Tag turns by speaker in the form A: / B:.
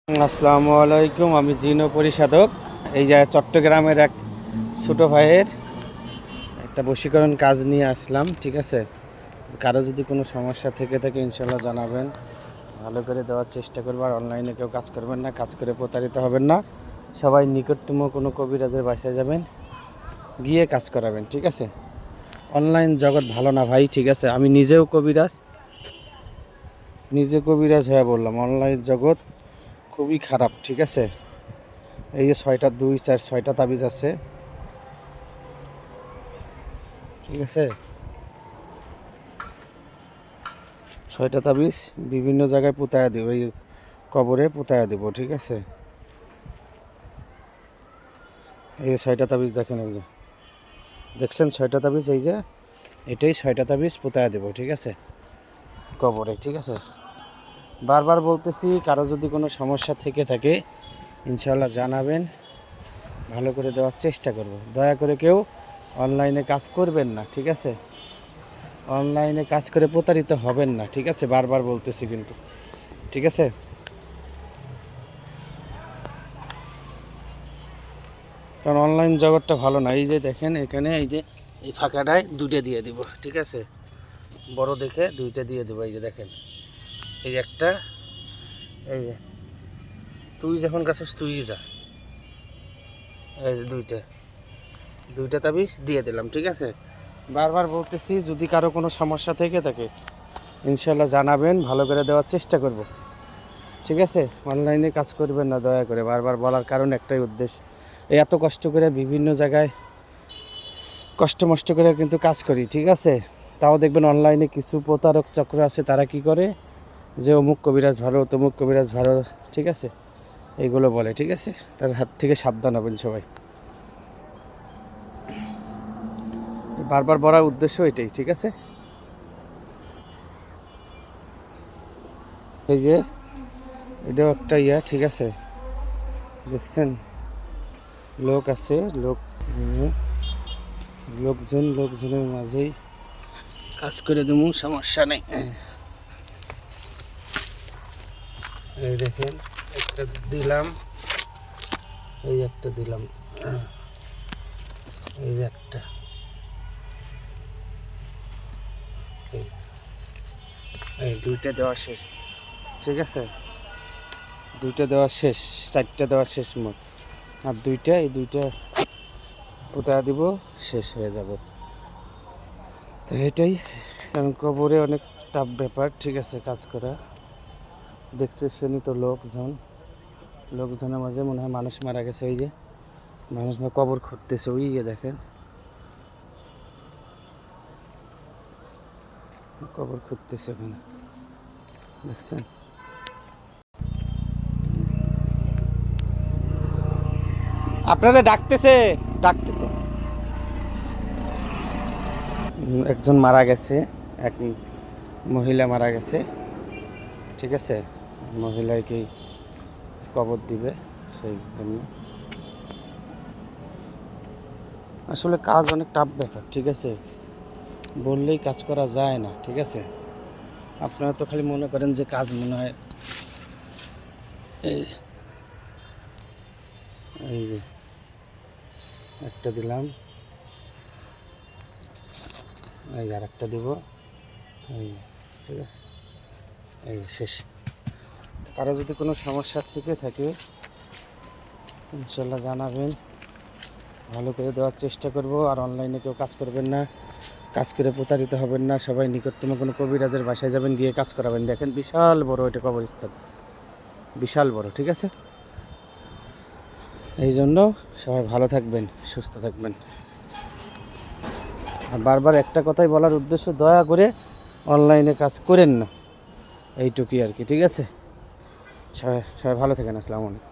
A: আসসালামু আলাইকুম, আমি জিনো পরিশোধক। এই যে চট্টগ্রামের এক ছোটো ভাইয়ের একটা বশীকরণ কাজ নিয়ে আসলাম, ঠিক আছে। কারো যদি কোনো সমস্যা থেকে থাকে ইনশাল্লাহ জানাবেন, ভালো করে দেওয়ার চেষ্টা করবো। আর অনলাইনে কেউ কাজ করবেন না, কাজ করে প্রতারিত হবেন না। সবাই নিকটতম কোনো কবিরাজের বাসায় যাবেন, গিয়ে কাজ করাবেন, ঠিক আছে। অনলাইন জগৎ ভালো না ভাই, ঠিক আছে। আমি নিজে কবিরাজ হয়ে বললাম, অনলাইন জগৎ খুবই খারাপ, ঠিক আছে। এই যে 6টা 2 4 6টা তাবিজ আছে, ঠিক আছে। 6টা তাবিজ বিভিন্ন জায়গায় পুঁতায়া দেবো, এই কবরে পুঁতায়া দেবো, ঠিক আছে। এই যে 6টা তাবিজ দেখেন, এই যে দেখছেন 6টা তাবিজ, এই যে এটাই 6টা তাবিজ পুঁতায়া দেবো, ঠিক আছে, কবরে, ঠিক আছে। বারবার বলতেছি, কারো যদি কোনো সমস্যা থেকে থাকে ইনশাল্লাহ জানাবেন, ভালো করে দেওয়ার চেষ্টা করব। দয়া করে কেউ অনলাইনে কাজ করবেন না, ঠিক আছে। অনলাইনে কাজ করে প্রতারিত হবেন না, ঠিক আছে। বারবার বলতেছি কিন্তু, ঠিক আছে। কারণ অনলাইন জগৎটা ভালো না। এই যে দেখেন এখানে, এই যে এই ফাঁকাটায় 2টা দিয়ে দিব, ঠিক আছে। বড় দেখে 2টা দিয়ে দেবো। এই যে দেখেন, এই একটা, এই যে তুই যখন কাছিস তুই যা, এই যে 2টা তাবিজ দিয়ে দিলাম, ঠিক আছে। বারবার বলতেছি, যদি কারো কোনো সমস্যা থেকে থাকে ইনশাল্লাহ জানাবেন, ভালো করে দেওয়ার চেষ্টা করব, ঠিক আছে। অনলাইনে কাজ করবেন না দয়া করে। বারবার বলার কারণ একটাই উদ্দেশ্য, এত কষ্ট করে বিভিন্ন জায়গায় কষ্ট মষ্ট করে কিন্তু কাজ করি, ঠিক আছে। তাও দেখবেন অনলাইনে কিছু প্রতারক চক্র আছে, তারা কি করে যে অমুক কবিরাজ ভালো, তমুক কবিরাজ ভালো, ঠিক আছে, এইগুলো বলে, ঠিক আছে। তার হাত থেকে সাবধান হবেন সবাই। বারবার বলার উদ্দেশ্য এটাই, ঠিক আছে। এই যে এটাও একটা ঠিক আছে, দেখছেন লোক আছে, লোকজনের মাঝেই কাজ করে দেবো, সমস্যা নেই। এই দেখেন একটা দিলাম, এই একটা দিলাম, এই যে একটা, এই 2টা দেওয়া শেষ, ঠিক আছে। 2টা দেওয়া শেষ, 4টা দেওয়া শেষ মোট। আর এই 2টা পুঁতা দিব, শেষ হয়ে যাবে। তো এটাই, কারণ কবরে অনেক টাফ ব্যাপার, ঠিক আছে, কাজ করা। দেখতেছেনই তো লোকজনের মাঝে মনে হয় মানুষ মারা গেছে। ওই যে মানুষ কবর খুঁড়তেছে, ওই দেখেন কবর খুঁড়তেছে ওখানে, দেখছেন। আপনাদের ডাকতেছে। একজন মারা গেছে, এক মহিলা মারা গেছে, ঠিক আছে। মহিলাকে কবর দিবে, সেই জন্য আসলে কাজ অনেক টাফ ব্যাপার, ঠিক আছে। বললেই কাজ করা যায় না, ঠিক আছে। আপনারা তো খালি মনে করেন যে কাজ মনে হয়, এই যে একটা দিলাম, এই আর একটা দিব, এই, ঠিক আছে, এই শেষ। কারো যদি কোনো সমস্যা থেকে থাকে ইনশাল্লাহ জানাবেন, ভালো করে দেওয়ার চেষ্টা করব। আর অনলাইনে কেউ কাজ করবেন না, কাজ করে প্রতারিত হবেন না। সবাই নিকটতম কোনো কবিরাজের বাসায় যাবেন, গিয়ে কাজ করাবেন। দেখেন বিশাল বড় এটা কবরস্থান, বিশাল বড়, ঠিক আছে। এই জন্য সবাই ভালো থাকবেন, সুস্থ থাকবেন। আর বারবার একটা কথাই বলার উদ্দেশ্য, দয়া করে অনলাইনে কাজ করেন না, এইটুকুই আর কি, ঠিক আছে। সবাই ভালো থাকেন। আসসালামু আলাইকুম।